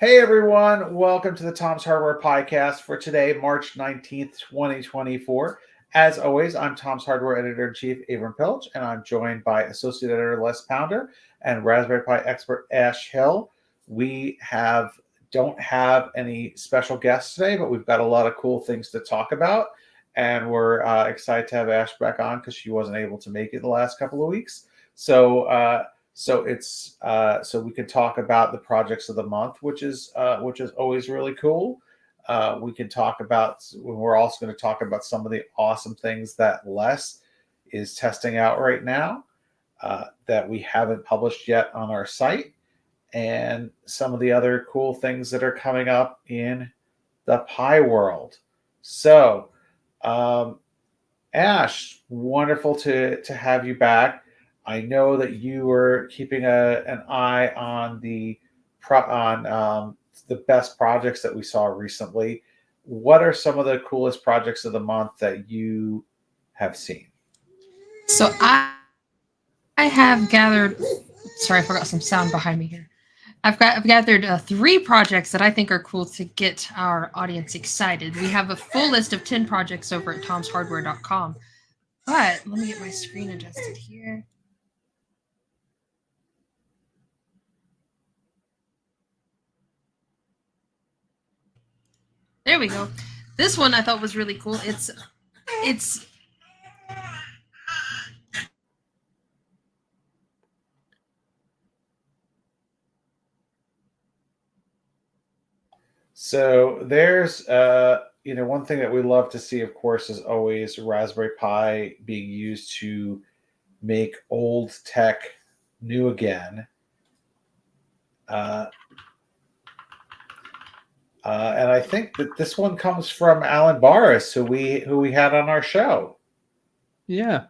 Hey everyone, welcome to the Tom's Hardware Podcast for today, March 19th, 2024. As always, I'm Tom's Hardware Editor-in-Chief, Avram Pilch, and I'm joined by Associate Editor Les Pounder and Raspberry Pi expert Ash Hill. Don't have any special guests today, but we've got a lot of cool things to talk about, and we're excited to have Ash back on because she wasn't able to make it the last couple of weeks. So we can talk about the projects of the month, which is always really cool. We're also going to talk about some of the awesome things that Les is testing out right now that we haven't published yet on our site, and some of the other cool things that are coming up in the Pi world. So, Ash, wonderful to have you back. I know that you were keeping an eye on the best projects that we saw recently. What are some of the coolest projects of the month that you have seen? So I have gathered. Sorry, I forgot some sound behind me here. I've gathered 3 projects that I think are cool to get our audience excited. We have a full list of 10 projects over at tomshardware.com. But let me get my screen adjusted here. There we go. This one I thought was really cool. It's So there's one thing that we love to see, of course, is always Raspberry Pi being used to make old tech new again. And I think that this one comes from Alan Barris, who we had on our show. Yeah.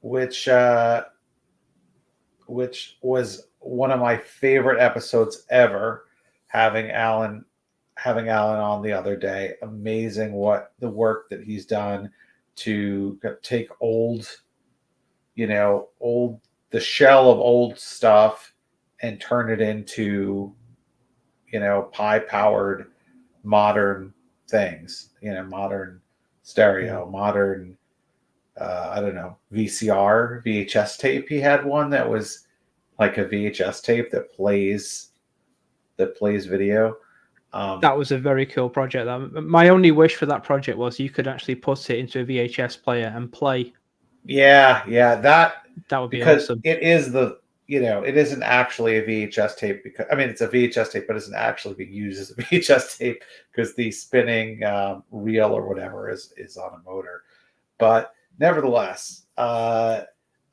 Which was one of my favorite episodes ever. Having Alan on the other day. Amazing what the work that he's done to take the shell of old stuff and turn it into Pi powered modern things, modern stereo, modern I don't know, VHS tape. He had one that was like a VHS tape that plays video. That was a very cool project. My only wish for that project was you could actually put it into a VHS player and play. Yeah, that would be awesome. It is it isn't actually a VHS tape because it's a VHS tape, but it isn't actually being used as a VHS tape because the spinning reel or whatever is on a motor. But nevertheless,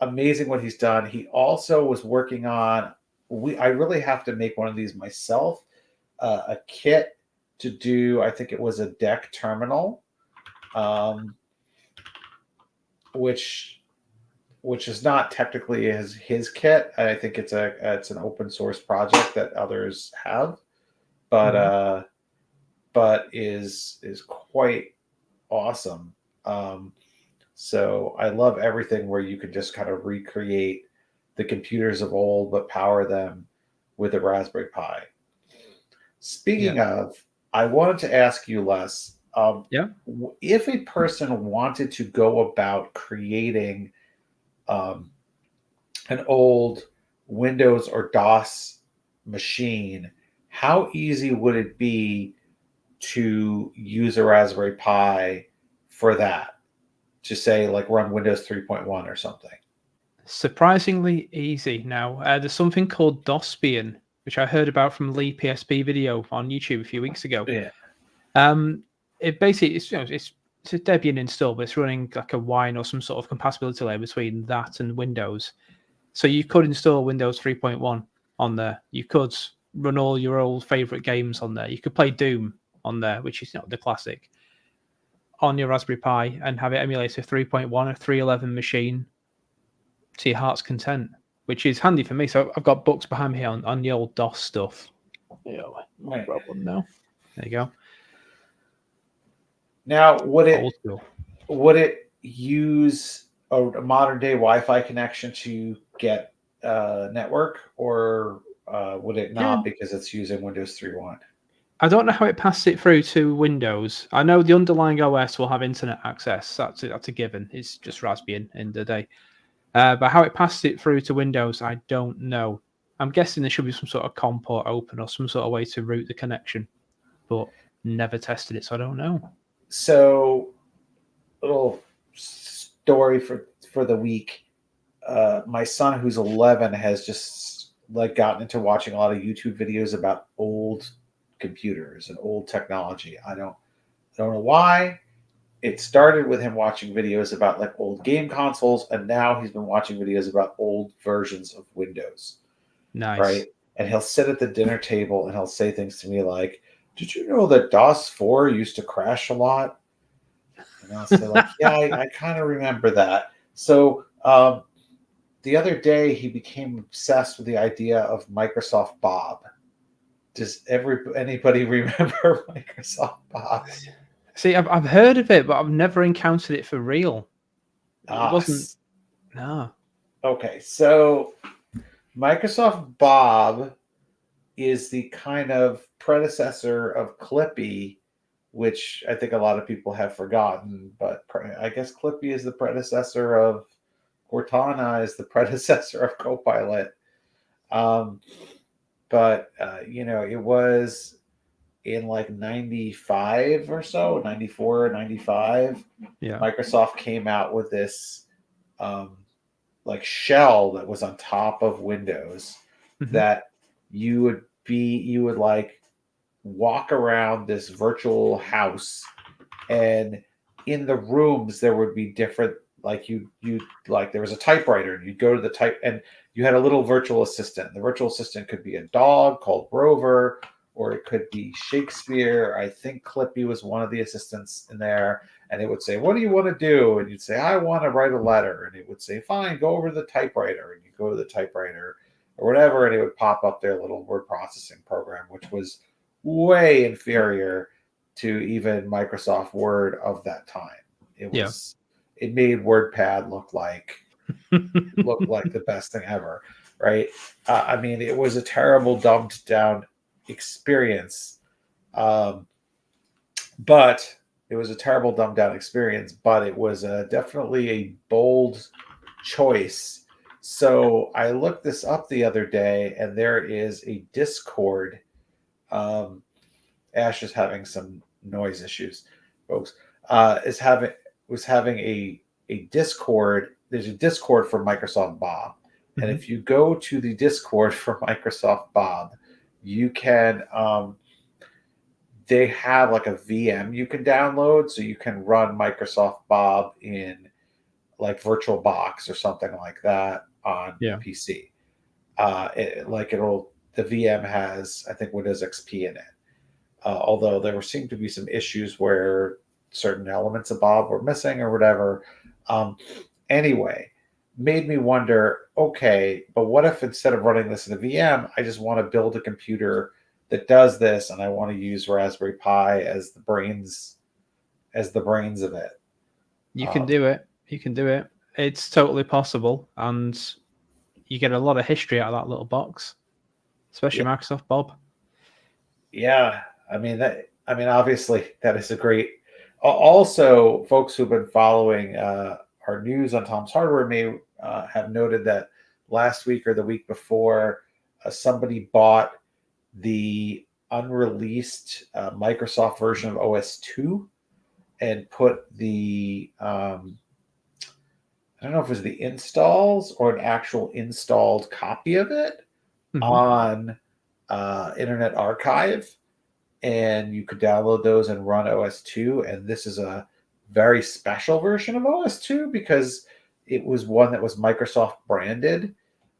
amazing what he's done. He also was working on. I really have to make one of these myself. A kit to do. I think it was a deck terminal, which is not technically his kit. I think it's an open source project that others have, but is quite awesome. So I love everything where you can just kind of recreate the computers of old, but power them with a Raspberry Pi. Speaking of, I wanted to ask you, Les, if a person wanted to go about creating an old Windows or DOS machine, how easy would it be to use a Raspberry Pi for that? To say, like, run Windows 3.1 or something? Surprisingly easy now. There's something called DOSpian, which I heard about from Lee PSP video on YouTube a few weeks ago. Yeah. It basically it's a Debian install, but it's running like a Wine or some sort of compatibility layer between that and Windows. So you could install Windows 3.1 on there. You could run all your old favorite games on there. You could play Doom on there, which is the classic, on your Raspberry Pi and have it emulate a 3.1 or 3.11 machine to your heart's content, which is handy for me. So I've got books behind me here on the old DOS stuff. Yeah, right. No. There you go. Now, would it use a modern day Wi-Fi connection to get network, or would it not because it's using Windows 3.1? I don't know how it passed it through to Windows. I know the underlying OS will have internet access. That's a given. It's just Raspberry in the day. But how it passed it through to Windows, I don't know. I'm guessing there should be some sort of COM port open or some sort of way to route the connection, but never tested it, so I don't know. So, little story for the week. My son, who's 11, has just like gotten into watching a lot of YouTube videos about old computers and old technology. I don't know why. It started with him watching videos about like old game consoles, and now he's been watching videos about old versions of Windows. Nice. Right? And he'll sit at the dinner table and he'll say things to me like, "Did you know that DOS 4 used to crash a lot?" And I'll say like, "Yeah, I kind of remember that." So the other day he became obsessed with the idea of Microsoft Bob. Does anybody remember Microsoft Bob? See, I've heard of it, but I've never encountered it for real. It Ah, wasn't. No. okay, so Microsoft Bob is the kind of predecessor of Clippy, which I think a lot of people have forgotten. But I guess Clippy is the predecessor of Cortana, is the predecessor of Copilot. But it was in like 95 or so, 94, 95. Yeah. Microsoft came out with this like shell that was on top of Windows that you would like walk around this virtual house, and in the rooms there would be different, like you like there was a typewriter and you'd go to the type and you had a little virtual assistant. The virtual assistant could be a dog called Rover, or it could be Shakespeare. I think Clippy was one of the assistants in there, and it would say, "What do you want to do?" And you'd say, "I want to write a letter." And it would say, "Fine, go over to the typewriter." And you go to the typewriter or whatever, and it would pop up their little word processing program, which was way inferior to even Microsoft Word of that time. It made WordPad look like the best thing ever, right? I mean, it was a terrible, dumbed down experience. But it was a terrible, dumbed down experience, but it was definitely a bold choice. So I looked this up the other day, and there is a Discord. Ash is having some noise issues, folks. Was having a Discord. There's a Discord for Microsoft Bob, and if you go to the Discord for Microsoft Bob, you can. They have like a VM you can download, so you can run Microsoft Bob in like VirtualBox or something like that on PC. The VM has, I think, Windows XP in it. Although there seemed to be some issues where certain elements of Bob were missing or whatever. Anyway, made me wonder, okay, but what if instead of running this in a VM, I just want to build a computer that does this, and I want to use Raspberry Pi as the brains of it? You can do it. You can do it. It's totally possible, and you get a lot of history out of that little box, especially Microsoft Bob. Yeah, I mean, obviously that is a great. Also, folks who've been following our news on Tom's Hardware may have noted that last week or the week before, somebody bought the unreleased Microsoft version of OS 2 and put the I don't know if it was the installs or an actual installed copy of it on Internet Archive, and you could download those and run OS 2. And this is a very special version of OS 2 because it was one that was Microsoft branded.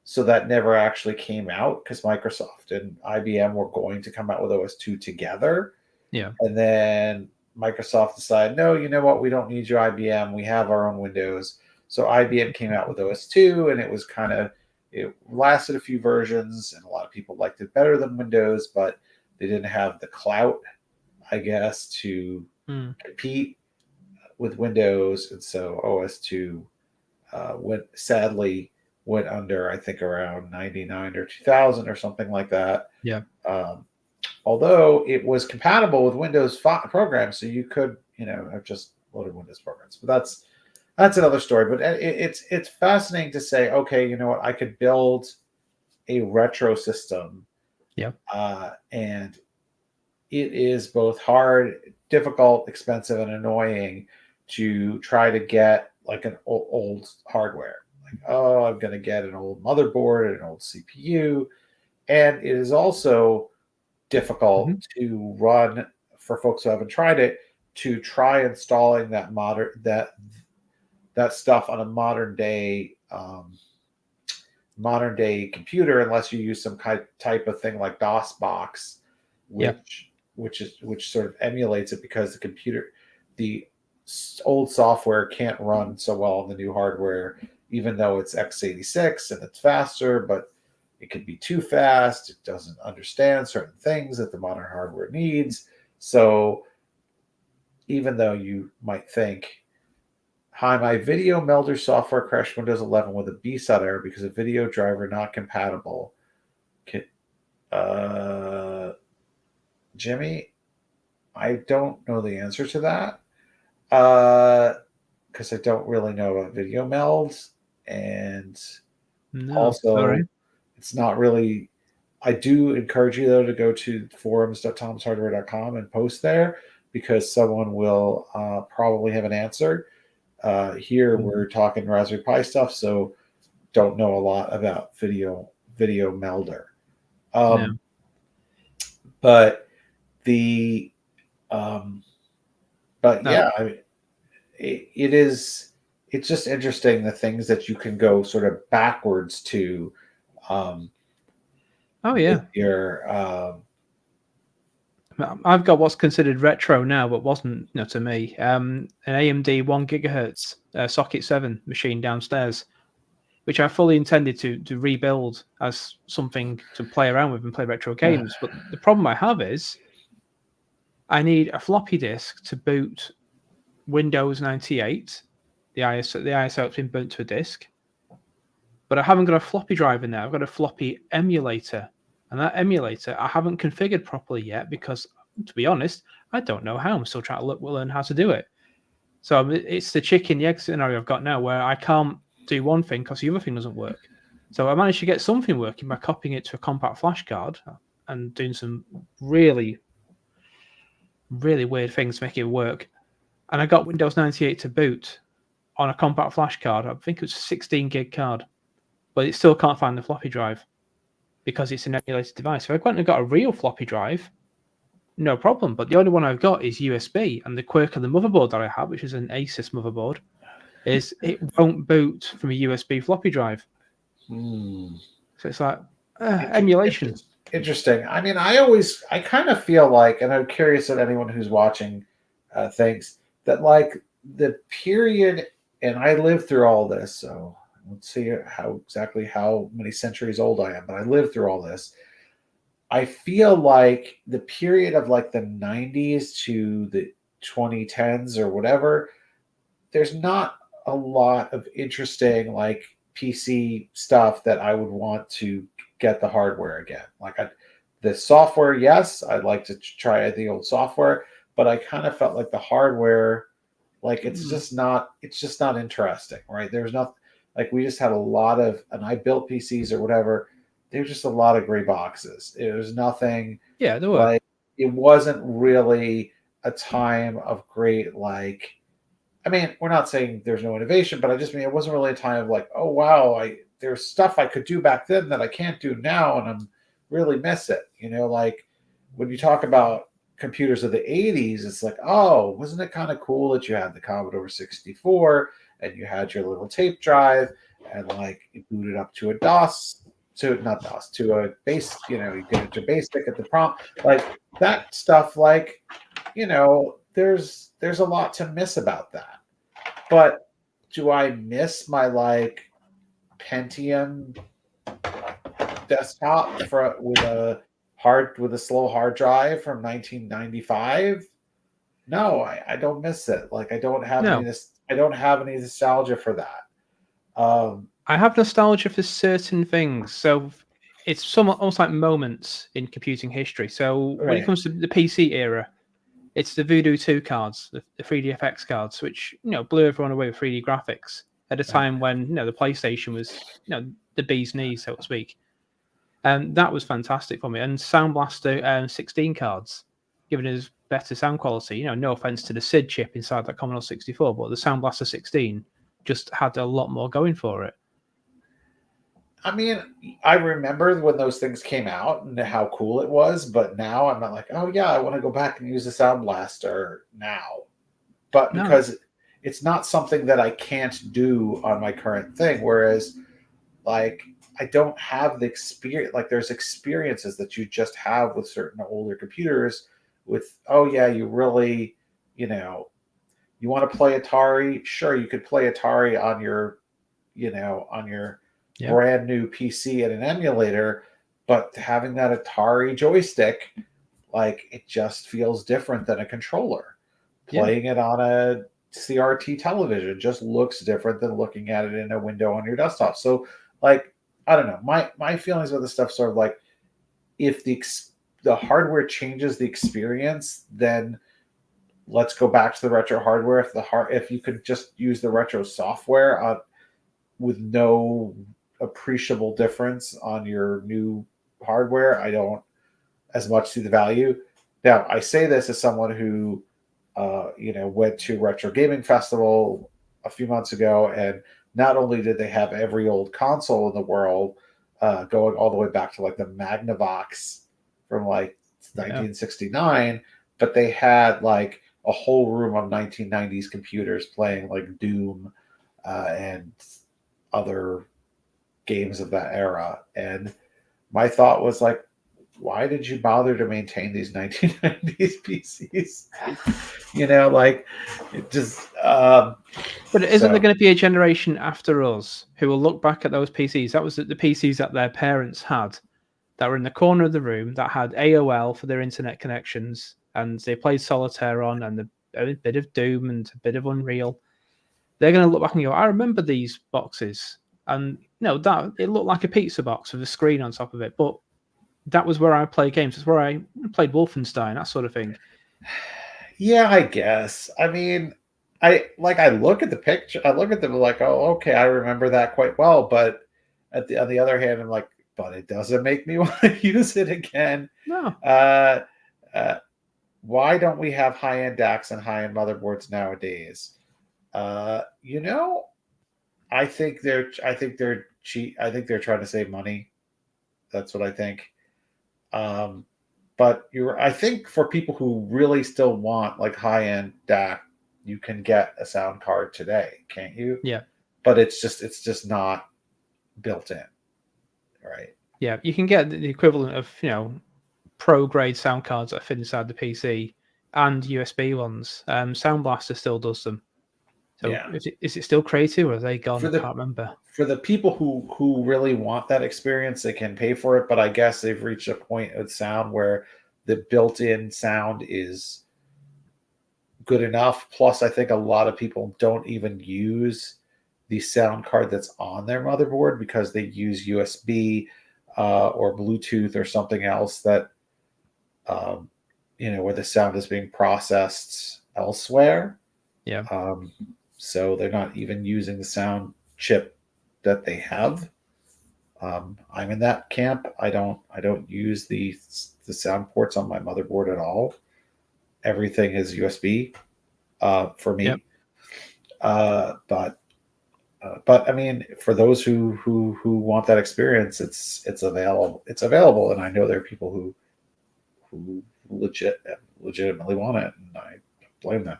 So that never actually came out because Microsoft and IBM were going to come out with OS 2 together. Yeah. And then Microsoft decided, no, you know what? We don't need your IBM. We have our own Windows. So IBM came out with OS 2, and it lasted a few versions, and a lot of people liked it better than Windows, but they didn't have the clout, I guess, to compete with Windows. And so OS 2 sadly went under, I think, around 99 or 2000 or something like that. Yeah. Although it was compatible with Windows programs, so you could, have just loaded Windows programs. But that's another story. But it's fascinating to say, okay, you know what, I could build a retro system. Yeah. And it is both hard, difficult, expensive, and annoying to try to get like an old hardware. Like, oh, I'm going to get an old motherboard and an old CPU. And it is also difficult to run, for folks who haven't tried it, to try installing that stuff on a modern day computer, unless you use some type of thing like DOSBox, which sort of emulates it, because the old software can't run so well on the new hardware, even though it's x86 and it's faster, but it can be too fast. It doesn't understand certain things that the modern hardware needs. So even though you might think, hi, my video melder software crashed Windows 11 with a BSOD error because a video driver not compatible. Jimmy, I don't know the answer to that, because I don't really know about video melds. And also, it's not really. I do encourage you, though, to go to forums.tomshardware.com and post there, because someone will probably have an answer. Here we're talking Raspberry Pi stuff, so don't know a lot about video melder. But the yeah, I mean, it's just interesting, the things that you can go sort of backwards to. I've got what's considered retro now, but wasn't, to me. An AMD 1 gigahertz Socket 7 machine downstairs, which I fully intended to rebuild as something to play around with and play retro games. But the problem I have is I need a floppy disk to boot Windows 98. The ISO has been burnt to a disk. But I haven't got a floppy drive in there. I've got a floppy emulator. And that emulator I haven't configured properly yet, because, to be honest, I don't know how. I'm still trying to learn how to do it. So it's the chicken the egg scenario I've got now, where I can't do one thing because the other thing doesn't work. So I managed to get something working by copying it to a compact flash card and doing some really, really weird things to make it work. And I got Windows 98 to boot on a compact flash card. I think it was a 16 gig card, but it still can't find the floppy drive because it's an emulated device. So I went and got a real floppy drive, no problem. But the only one I've got is USB. And the quirk of the motherboard that I have, which is an Asus motherboard, is it won't boot from a USB floppy drive. So it's like emulation. Interesting. I mean, I kind of feel like, and I'm curious that anyone who's watching thinks that, like, the period, and I lived through all this, so let's see how many centuries old I am, but I lived through all this. I feel like the period of like the 90s to the 2010s or whatever, there's not a lot of interesting like PC stuff that I would want to get the hardware again. Like the software, yes, I'd like to try the old software, but I kind of felt like the hardware, like it's just not interesting, right? There's not, like, we just had a lot of, and I built PCs or whatever. There's just a lot of gray boxes. It was nothing. Yeah, there were. Like, it wasn't really a time of great, like, I mean, we're not saying there's no innovation, but I just mean it wasn't really a time of like, oh wow, there's stuff I could do back then that I can't do now, and I'm really miss it. Like when you talk about computers of the 80s, it's like, oh, wasn't it kind of cool that you had the Commodore 64 and you had your little tape drive, and like you booted up to a DOS, to a base, you get it to basic at the prompt, like that stuff, like, there's a lot to miss about that. But do I miss my like Pentium desktop with a slow hard drive from 1995? No, I don't miss it. Like I don't have any nostalgia for that. I have nostalgia for certain things. So it's somewhat almost like moments in computing history. So when it Right. comes to the PC era, it's the Voodoo 2 cards, the 3DFX cards, which blew everyone away with 3D graphics at a time when the PlayStation was the bee's knees, so to speak. And that was fantastic for me. And Sound Blaster 16 cards, giving us better sound quality. No offense to the SID chip inside that Commodore 64, but the Sound Blaster 16 just had a lot more going for it. I mean, I remember when those things came out and how cool it was, but now I'm not like, oh yeah, I want to go back and use the Sound Blaster now. But No, because it's not something that I can't do on my current thing, whereas like I don't have the experience. Like there's experiences that you just have with certain older computers. With oh yeah, you really, you want to play Atari? Sure, you could play Atari on your yeah, brand new PC and an emulator, but having that Atari joystick, like it just feels different than a controller. yeah. Playing it on a CRT television just looks different than looking at it in a window on your desktop. So, like, I don't know. My feelings with this stuff sort of like if the hardware changes the experience, then let's go back to the retro hardware. If you could just use the retro software with no appreciable difference on your new hardware, I don't as much see the value. Now, I say this as someone who, went to Retro Gaming Festival a few months ago, and not only did they have every old console in the world, going all the way back to like the Magnavox from like Yeah. 1969, but they had like a whole room of 1990s computers playing like Doom and other games of that era. And my thought was like, why did you bother to maintain these 1990s PCs? Like it just. But isn't there going to be a generation after us who will look back at those PCs? That was the PCs that their parents had, that were in the corner of the room, that had AOL for their internet connections, and they played solitaire on, and a bit of Doom and a bit of Unreal. They're going to look back and go, I remember these boxes. And that it looked like a pizza box with a screen on top of it, but that was where I played games. It's where I played Wolfenstein, that sort of thing. Yeah, I guess. I mean, I look at the picture, I look at them like, oh, okay, I remember that quite well. But on the other hand, I'm like, but it doesn't make me want to use it again. No. Why don't we have high-end DACs and high-end motherboards nowadays? I think they're cheap. I think they're trying to save money. That's what I think. But I think for people who really still want like high-end DAC, you can get a sound card today, can't you? Yeah. But it's just not built in, right? Yeah, you can get the equivalent of pro grade sound cards that fit inside the PC and USB ones. Sound Blaster still does them. So Yeah. is it still creative or are they gone? For I can't remember. For the people who really want that experience, they can pay for it. But I guess they've reached a point of sound where the built-in sound is good enough. Plus, I think a lot of people don't even use the sound card that's on their motherboard because they use USB or Bluetooth or something else that where the sound is being processed elsewhere. Yeah. So they're not even using the sound chip that they have. I'm in that camp. I don't use the sound ports on my motherboard at all. Everything is USB for me. Yep. But I mean, for those who want that experience, it's available. It's available, and I know there are people who legitimately want it, and I don't blame them.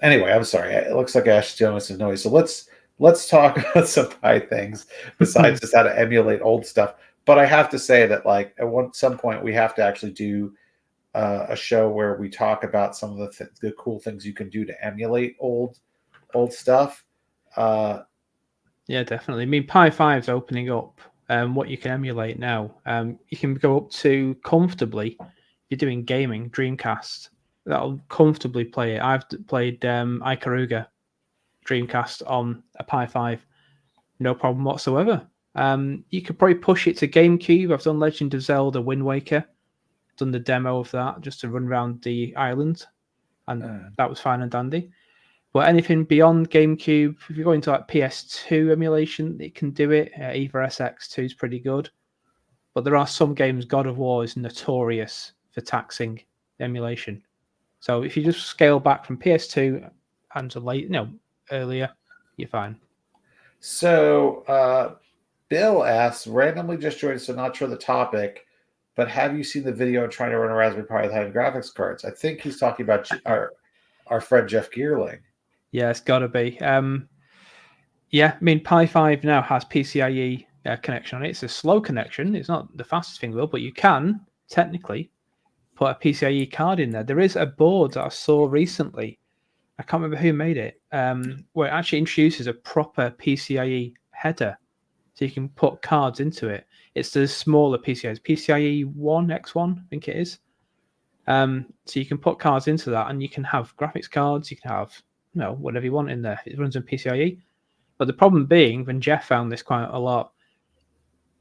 Anyway, I'm sorry. It looks like Ash is doing some noise, so let's talk about some high things besides just how to emulate old stuff. But I have to say that like at some point we have to actually do a show where we talk about some of the cool things you can do to emulate old stuff. Yeah, definitely. I mean, Pi 5's opening up what you can emulate now. You can go up to comfortably, if you're doing gaming, Dreamcast, that'll comfortably play it. I've played Ikaruga Dreamcast on a Pi 5. no problem whatsoever. You could probably push it to GameCube. I've done Legend of Zelda Wind Waker, done the demo of that just to run around the island, and that was fine and dandy. But anything beyond GameCube, if you're going to like PS2 emulation, it can do it. Either SX2 is pretty good. But there are some games, God of War is notorious for taxing emulation. So if you just scale back from PS2 and to earlier, you're fine. So Bill asks, randomly just joined, so not sure the topic, but have you seen the video of trying to run a Raspberry Pi with high graphics cards? I think he's talking about our friend Jeff Geerling. Yeah, it's got to be. Yeah, I mean, Pi 5 now has PCIe connection on it. It's a slow connection. It's not the fastest thing, but you can technically put a PCIe card in there. There is a board that I saw recently. I can't remember who made it, where it actually introduces a proper PCIe header. So you can put cards into it. It's the smaller PCIe, PCIe 1, X1, I think it is. So you can put cards into that, and you can have graphics cards. You can have whatever you want in there. It runs on PCIe. But the problem being, when Jeff found this quite a lot,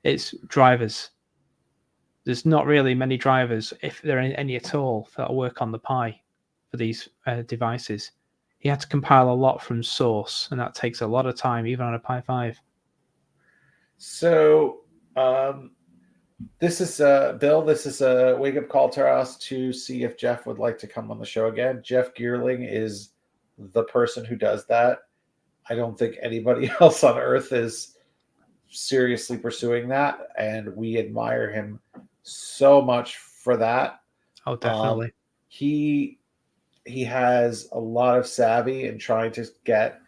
it's drivers. There's not really many drivers, if there are any at all, that work on the Pi for these devices. He had to compile a lot from source, and that takes a lot of time, even on a Pi 5. So this is Bill. This is a wake-up call to us to see if Jeff would like to come on the show again. Jeff Geerling is the person who does that. I don't think anybody else on earth is seriously pursuing that, and we admire him so much for that. Oh, definitely. He has a lot of savvy in trying to get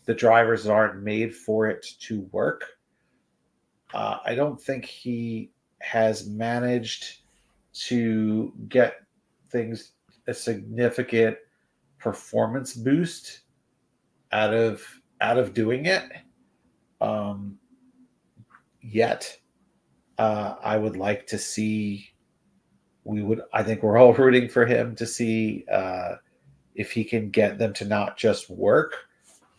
the drivers that aren't made for it to work. I don't think he has managed to get things a significant performance boost out of doing it yet. I would like to see. I think we're all rooting for him to see if he can get them to not just work,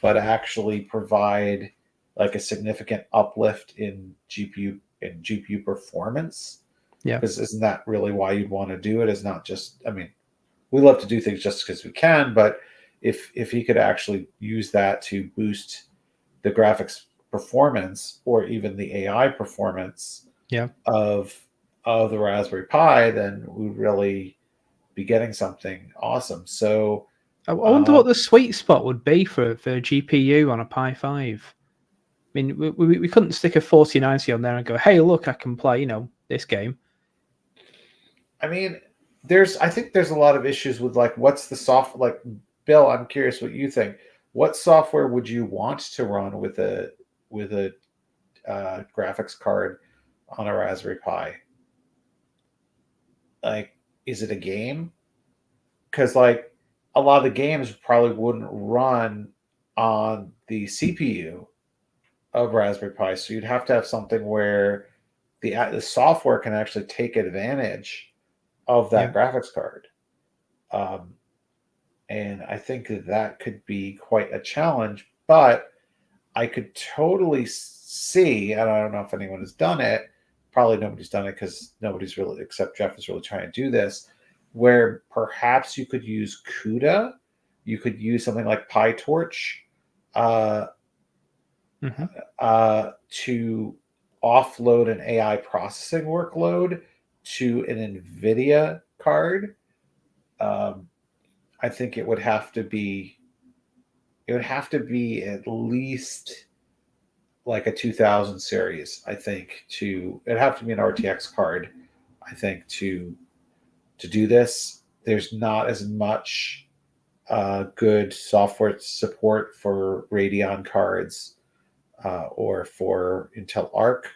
but actually provide like a significant uplift in GPU performance. Yeah. Because isn't that really why you'd want to do it? Is not just, I mean, we love to do things just because we can, but if he could actually use that to boost the graphics performance or even the AI performance of the Raspberry Pi, then we'd really be getting something awesome. So I wonder what the sweet spot would be for a GPU on a Pi 5. I mean, we couldn't stick a 4090 on there and go, hey, look, I can play, this game. I mean, I think there's a lot of issues with like, what's the software? Like, Bill, I'm curious what you think. What software would you want to run with a graphics card on a Raspberry Pi? Like, is it a game? Because like a lot of the games probably wouldn't run on the CPU of Raspberry Pi, so you'd have to have something where the software can actually take advantage of that graphics card. And I think that could be quite a challenge, but I could totally see, and I don't know if anyone has done it, probably nobody's done it because nobody's really, except Jeff, is really trying to do this, where perhaps you could use CUDA, you could use something like PyTorch to offload an AI processing workload to an NVIDIA card. I think it would have to be at least like a 2000 series. I think it'd have to be an RTX card. I think to do this, there's not as much good software support for Radeon cards or for Intel Arc.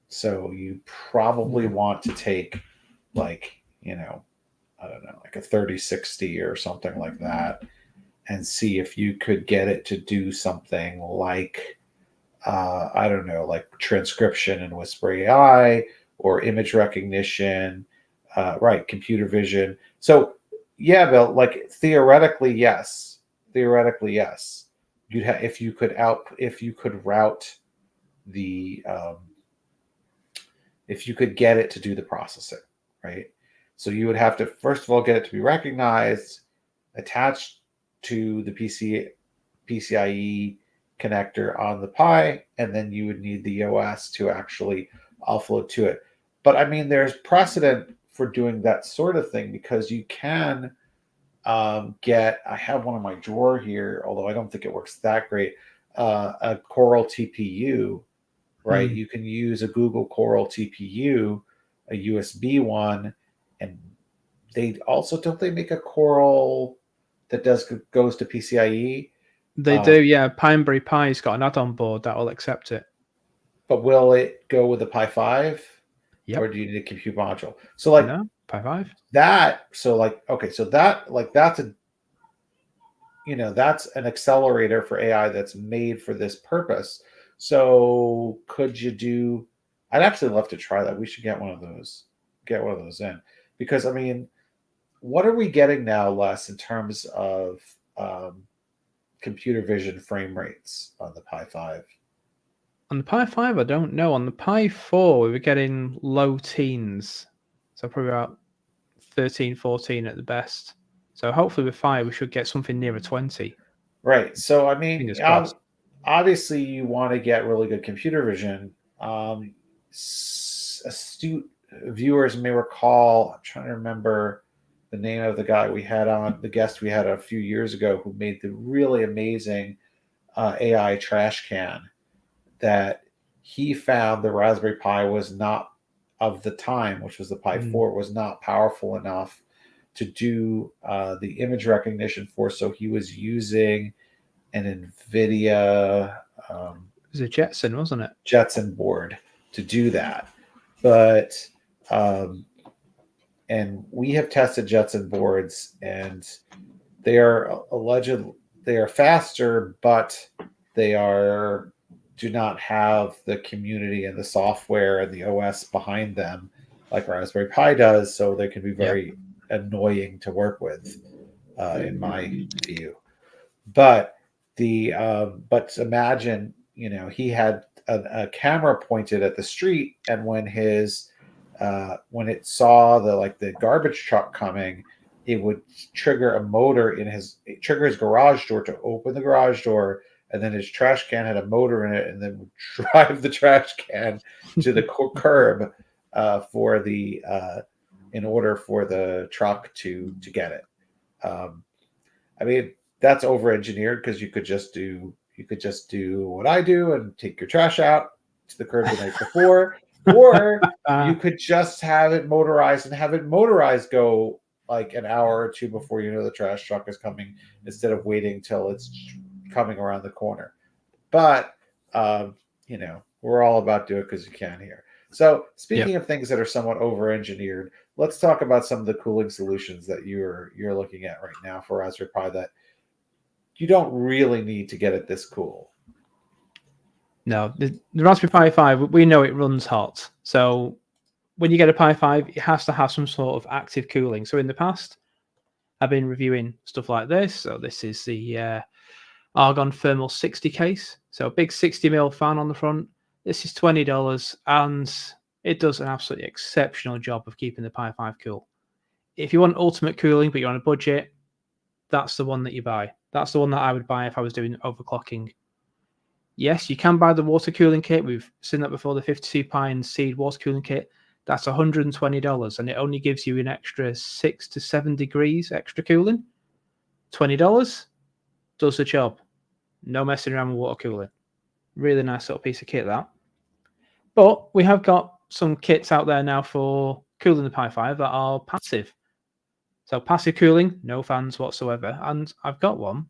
So you probably want to take like, I don't know, like a 3060 or something like that, and see if you could get it to do something like, I don't know, like transcription in Whisper AI or image recognition, computer vision. So yeah, Bill, like theoretically, yes. you'd have if you could route the if you could get it to do the processing, right? So you would have to first of all get it to be recognized, attached to the PCIe connector on the Pi, and then you would need the OS to actually offload to it. But I mean, there's precedent for doing that sort of thing because you can get. I have one in my drawer here, although I don't think it works that great. A Coral TPU, right? You can use a Google Coral TPU, a USB one, and they also don't they make a Coral that goes to PCIe. They do, yeah. Pineberry Pie's got an add-on board that will accept it. But will it go with the Pi 5? Yep. Or do you need a compute module? So like no, Pi 5. that, so like okay, so that like that's a that's an accelerator for AI that's made for this purpose. So could you do I'd actually love to try that. We should get one of those. Get one of those in. Because I mean, what are we getting now, Les, in terms of computer vision frame rates on the Pi 5? On the Pi 5, I don't know. On the Pi 4, we were getting low teens. So probably about 13, 14 at the best. So hopefully with 5, we should get something nearer 20. Right. So, I mean, Fingers crossed. obviously you want to get really good computer vision. Astute viewers may recall, I'm trying to remember the name of the guy we had on, the guest we had a few years ago who made the really amazing AI trash can that he found the Raspberry Pi was not of the time, which was the Pi 4, was not powerful enough to do the image recognition for. So he was using an NVIDIA it was a Jetson, wasn't it? Jetson board to do that. But and we have tested Jetson boards, and they are faster, but they do not have the community and the software and the OS behind them like Raspberry Pi does, so they can be very annoying to work with, in my view. But but imagine, he had a camera pointed at the street, and when when it saw the garbage truck coming, it would trigger a motor trigger his garage door to open the garage door, and then his trash can had a motor in it, and then would drive the trash can to the curb in order for the truck to get it. I mean, that's over engineered because you could just do what I do and take your trash out to the curb the night before, or you could just have it motorized and have it motorized go like an hour or two before the trash truck is coming, instead of waiting till it's coming around the corner. But we're all about do it because you can here. So speaking of things that are somewhat over engineered, let's talk about some of the cooling solutions that you're looking at right now for Raspberry Pi that you don't really need to get it this cool. No, the Raspberry Pi 5, we know it runs hot. So when you get a Pi 5, it has to have some sort of active cooling. So in the past, I've been reviewing stuff like this. So this is the Argon Thermal 60 case. So a big 60mm fan on the front. This is $20, and it does an absolutely exceptional job of keeping the Pi 5 cool. If you want ultimate cooling, but you're on a budget, that's the one that you buy. That's the one that I would buy if I was doing overclocking. Yes, you can buy the water cooling kit. We've seen that before, the 52 Pi and Seed water cooling kit. That's $120, and it only gives you an extra 6 to 7 degrees extra cooling. $20 does the job. No messing around with water cooling. Really nice little piece of kit, that. But we have got some kits out there now for cooling the Pi 5 that are passive. So passive cooling, no fans whatsoever. And I've got one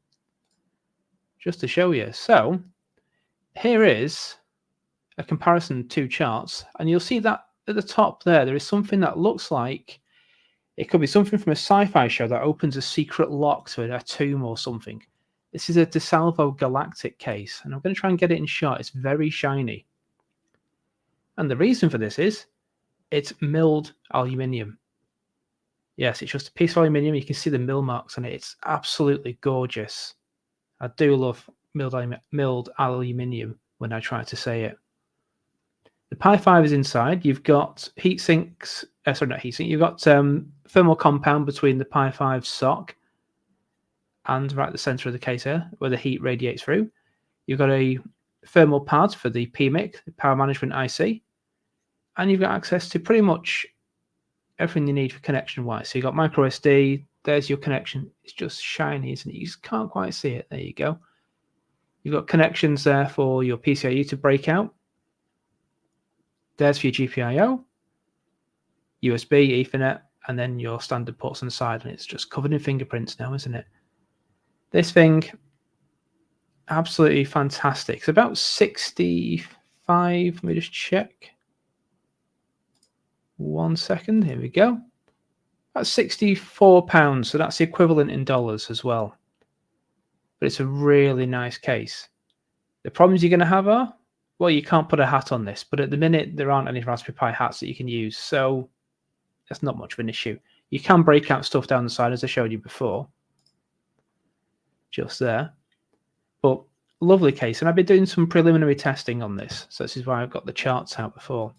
just to show you. So here is a comparison to charts. And you'll see that at the top there is something that looks like it could be something from a sci-fi show that opens a secret lock to a tomb or something. This is a DeSalvo Galactic case, and I'm going to try and get it in shot. It's very shiny. And the reason for this is it's milled aluminium. Yes, it's just a piece of aluminium. You can see the mill marks on it. It's absolutely gorgeous. I do love milled aluminium when I try to say it. The Pi 5 is inside. You've got heat sinks. Sorry, not heat sink. You've got thermal compound between the Pi 5 sock and right at the center of the case here, where the heat radiates through. You've got a thermal pad for the PMIC, the power management IC, and you've got access to pretty much everything you need for connection-wise. So you've got micro SD. There's your connection. It's just shiny, isn't it? You just can't quite see it. There you go. You've got connections there for your PCIe to break out. There's for your GPIO, USB, Ethernet, and then your standard ports on the side. And it's just covered in fingerprints now, isn't it? This thing, absolutely fantastic. It's about 65. Let me just check. 1 second. Here we go. That's £64. So that's the equivalent in dollars as well. But it's a really nice case. The problems you're going to have are, well, you can't put a hat on this, but at the minute there aren't any Raspberry Pi hats that you can use, so that's not much of an issue. You can break out stuff down the side, as I showed you before, just there. But lovely case, and I've been doing some preliminary testing on this, so this is why I've got the charts out before.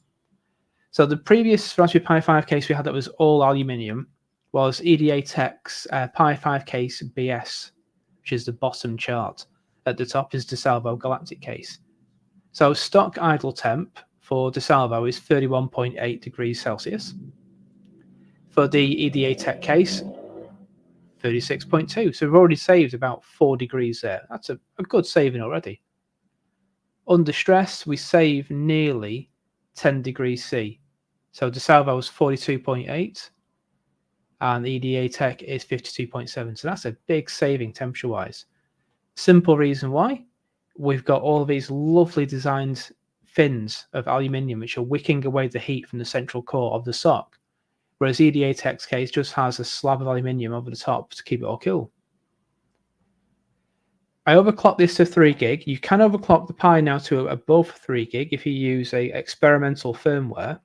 So the previous Raspberry Pi 5 case we had that was all aluminium was EDA Tech's Pi 5 case BS, which is the bottom chart. At the top is DeSalvo Galactic case. So stock idle temp for DeSalvo is 31.8 degrees Celsius. For the EDA Tech case, 36.2. So we've already saved about 4 degrees there. That's a good saving already. Under stress, we save nearly 10 degrees C. So DeSalvo is 42.8 and the EDA Tech is 52.7. So that's a big saving temperature-wise. Simple reason why. We've got all of these lovely designed fins of aluminium which are wicking away the heat from the central core of the sock, whereas EDA Tech's case just has a slab of aluminium over the top to keep it all cool. I overclocked this to 3 gig. You can overclock the Pi now to above 3 gig if you use a experimental firmware,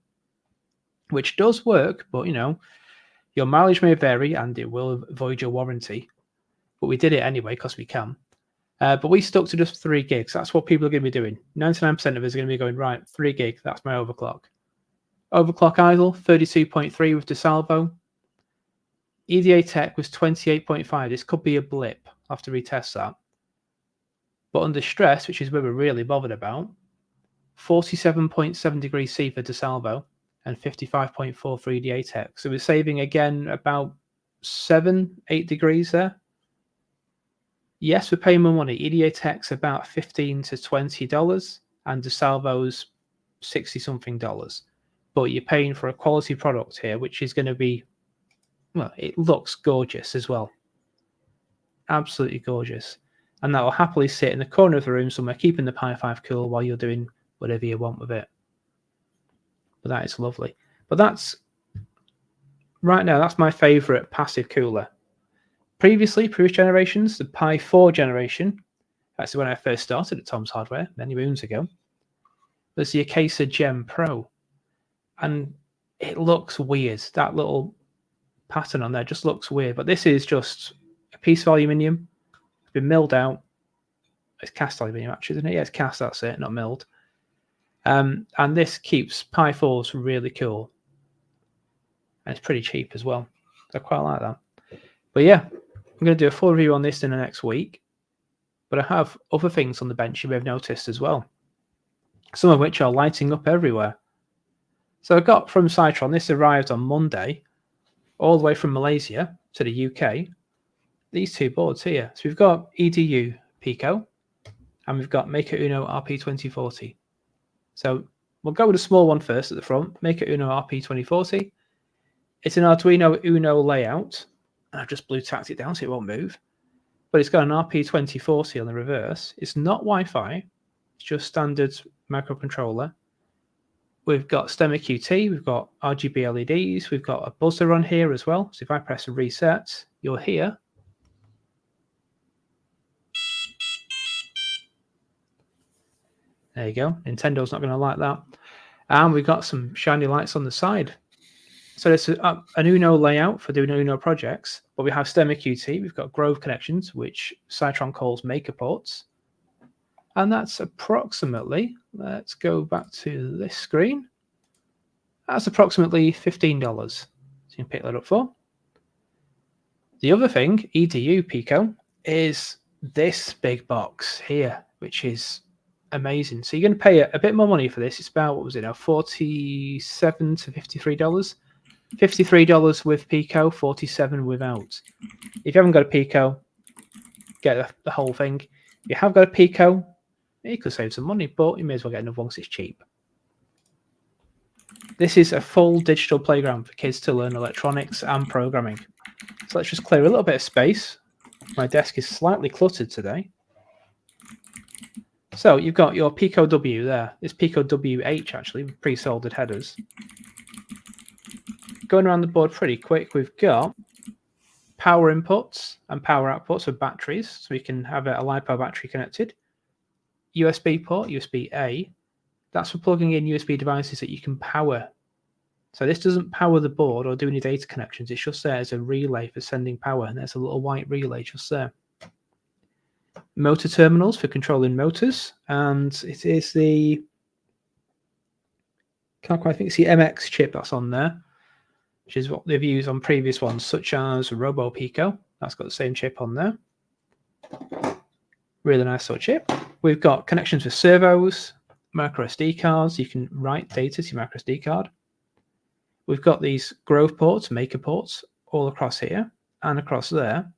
which does work, but you know, your mileage may vary and it will void your warranty. But we did it anyway because we can. But we stuck to just 3 gigs. That's what people are going to be doing. 99% of us are going to be going, right, 3 gig, that's my overclock. Overclock idle, 32.3 with DeSalvo. EDA Tech was 28.5. This could be a blip. I'll have to retest that. But under stress, which is where we're really bothered about, 47.7 degrees C for DeSalvo and 55.4 for EDA Tech. So we're saving again about 7-8 degrees there. Yes, we're paying more money. EDA Tech's about $15 to $20 and DeSalvo's $60-something. But you're paying for a quality product here, which is going to be, well, it looks gorgeous as well. Absolutely gorgeous. And that will happily sit in the corner of the room somewhere, keeping the Pi 5 cool while you're doing whatever you want with it. But that is lovely. But that's, right now, that's my favorite passive cooler. Previous generations, the Pi 4 generation, that's when I first started at Tom's Hardware many moons ago, was the Acacia Gem Pro. And it looks weird. That little pattern on there just looks weird. But this is just a piece of aluminium. It's been milled out. It's cast aluminium, actually, isn't it? Yeah, it's cast, that's it, not milled. And this keeps Pi 4s really cool. And it's pretty cheap as well. I quite like that. But yeah, I'm going to do a full review on this in the next week. But I have other things on the bench you may have noticed as well. Some of which are lighting up everywhere. So I got from Cytron, this arrived on Monday, all the way from Malaysia to the UK. These 2 boards here. So we've got EDU Pico, and we've got Maker Uno RP2040. So we'll go with the small one first at the front, Maker Uno RP2040. It's an Arduino Uno layout. I've just blue tacked it down so it won't move. But it's got an RP2040 on the reverse. It's not Wi-Fi. It's just standard microcontroller. We've got stemma QT. We've got RGB LEDs. We've got a buzzer on here as well. So if I press a reset, you'll hear. There you go. Nintendo's not going to like that. And we've got some shiny lights on the side. So it's an Uno layout for doing Uno projects, but we have stemma QT, we've got Grove connections, which Cytron calls maker ports, And that's approximately, let's go back to this screen. That's approximately $15. So you can pick that up for. The other thing, EDU Pico, is this big box here, which is amazing. So you're going to pay a bit more money for this. It's about, what was it now, $47 to $53. $53 with Pico, $47 without. If you haven't got a Pico, get the whole thing. If you have got a Pico, you could save some money, but you may as well get another one because it's cheap. This is a full digital playground for kids to learn electronics and programming. So let's just clear a little bit of space. My desk is slightly cluttered today. So you've got your Pico W there. It's Pico WH actually, with pre-soldered headers. Going around the board pretty quick, we've got power inputs and power outputs for batteries. So we can have a LiPo battery connected. USB port, USB-A. That's for plugging in USB devices that you can power. So this doesn't power the board or do any data connections. It's just there as a relay for sending power. And there's a little white relay just there. Motor terminals for controlling motors. And it is the, can't quite think, it's the MX chip that's on there, which is what they've used on previous ones, such as Robo Pico. That's got the same chip on there. Really nice sort of chip. We've got connections with servos, micro SD cards. You can write data to your micro SD card. We've got these growth ports, maker ports, all across here and across there.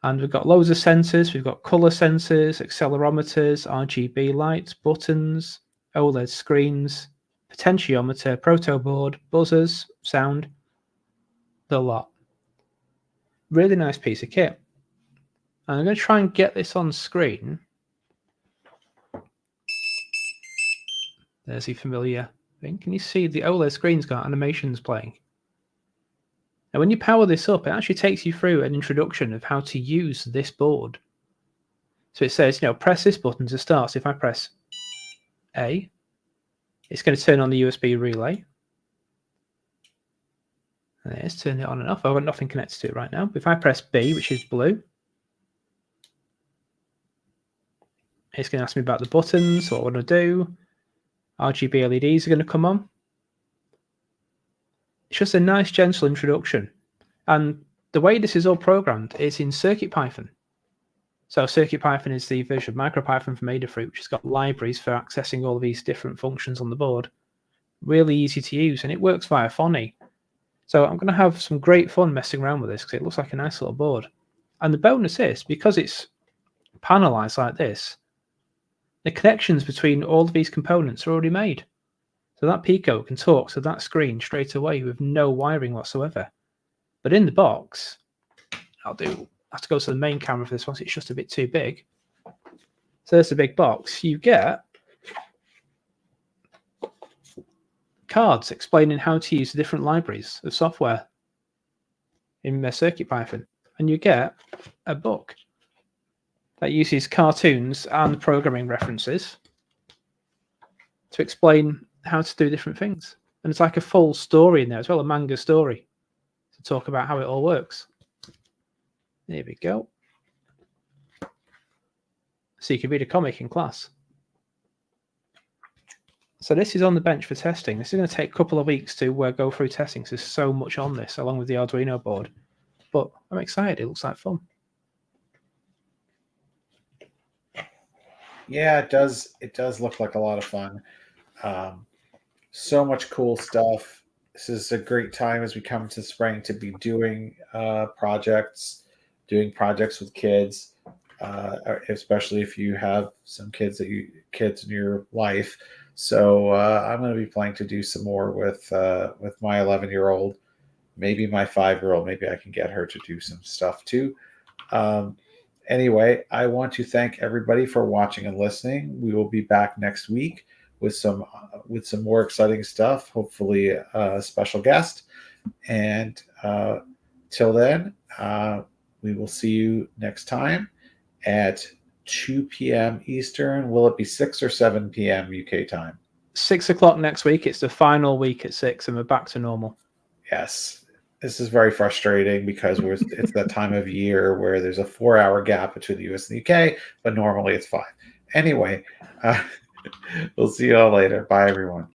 And we've got loads of sensors. We've got color sensors, accelerometers, RGB lights, buttons, OLED screens, potentiometer, proto board, buzzers, sound, the lot. Really nice piece of kit. And I'm going to try and get this on screen. There's the familiar thing. Can you see the OLED screen's got animations playing? Now, when you power this up, it actually takes you through an introduction of how to use this board. So it says, press this button to start. So if I press A, it's going to turn on the USB relay. And it is turning it on and off. I've got nothing connected to it right now. But if I press B, which is blue, it's going to ask me about the buttons, what I want to do. RGB LEDs are going to come on. It's just a nice, gentle introduction. And the way this is all programmed is in CircuitPython. So CircuitPython is the version of MicroPython from Adafruit, which has got libraries for accessing all of these different functions on the board. Really easy to use, and it works via Phony. So I'm going to have some great fun messing around with this because it looks like a nice little board. And the bonus is, because it's panelized like this, the connections between all of these components are already made. So that Pico can talk to that screen straight away with no wiring whatsoever. But in the box, I have to go to the main camera for this one, so it's just a bit too big. So there's the big box. You get cards explaining how to use the different libraries of software in CircuitPython. And you get a book that uses cartoons and programming references to explain how to do different things. And it's like a full story in there as well, a manga story, to talk about how it all works. There we go. So you can read a comic in class. So this is on the bench for testing. This is going to take a couple of weeks to go through testing. So there's so much on this, along with the Arduino board. But I'm excited. It looks like fun. Yeah, it does. It does look like a lot of fun. So much cool stuff. This is a great time as we come to spring to be doing projects with kids, especially if you have some kids in your life. So I'm going to be planning to do some more with my 11-year-old, maybe my 5-year-old. Maybe I can get her to do some stuff too. Anyway, I want to thank everybody for watching and listening. We will be back next week with some more exciting stuff. Hopefully, a special guest. And till then, we will see you next time at 2 p.m. Eastern. Will it be 6 or 7 p.m. UK time? 6 o'clock next week. It's the final week at 6, and we're back to normal. Yes. This is very frustrating because it's that time of year where there's a 4-hour gap between the US and the UK, but normally it's 5. Anyway, we'll see you all later. Bye, everyone.